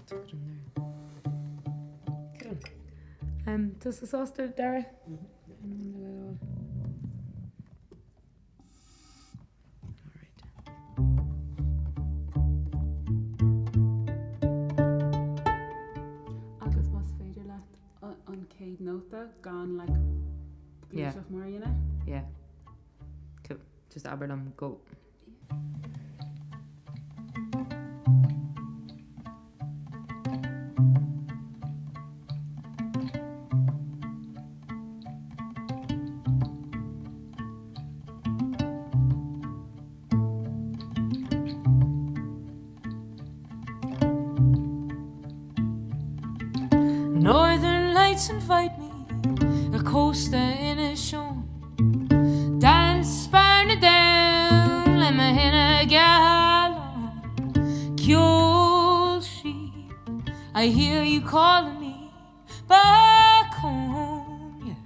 Cool. Does the sauce do, Darragh? Agus mas féidir leat an céad nóta gan like glúiseach mar dhéanamh? Yeah. Cool. Just Aberdam, go. Northern lights invite me, a coaster in a show. Dance burn down, let me in a gallon. Cool sheep, I hear you calling me back home. Yeah.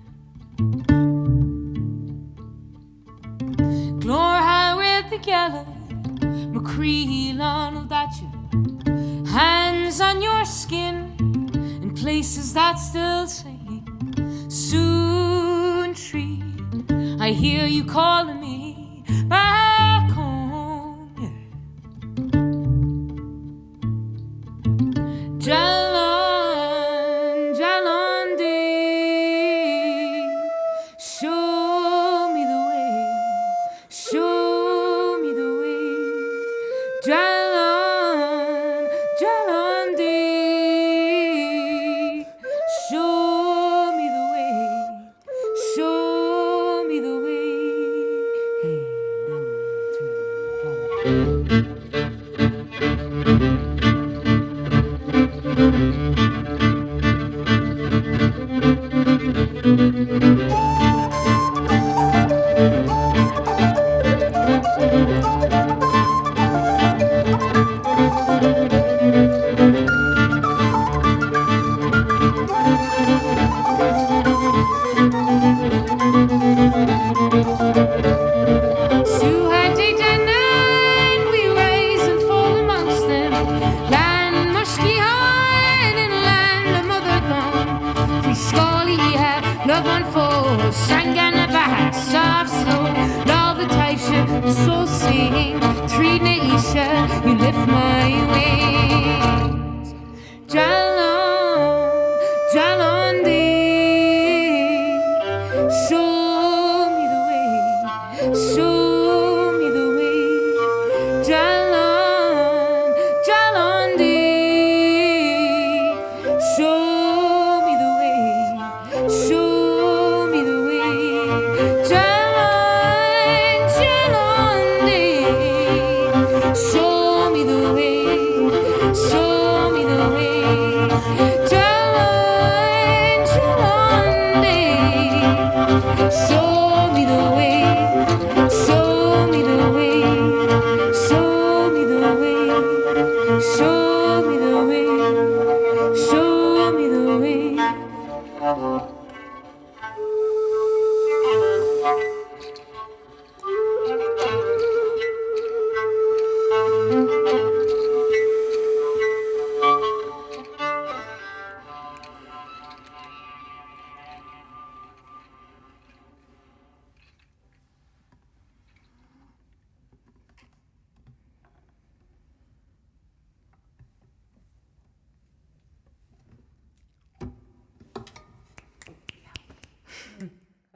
Loughran with the gallows, McCree, Lonald, that you. Hands on your skin. Places that still sing. Soon tree, I hear you calling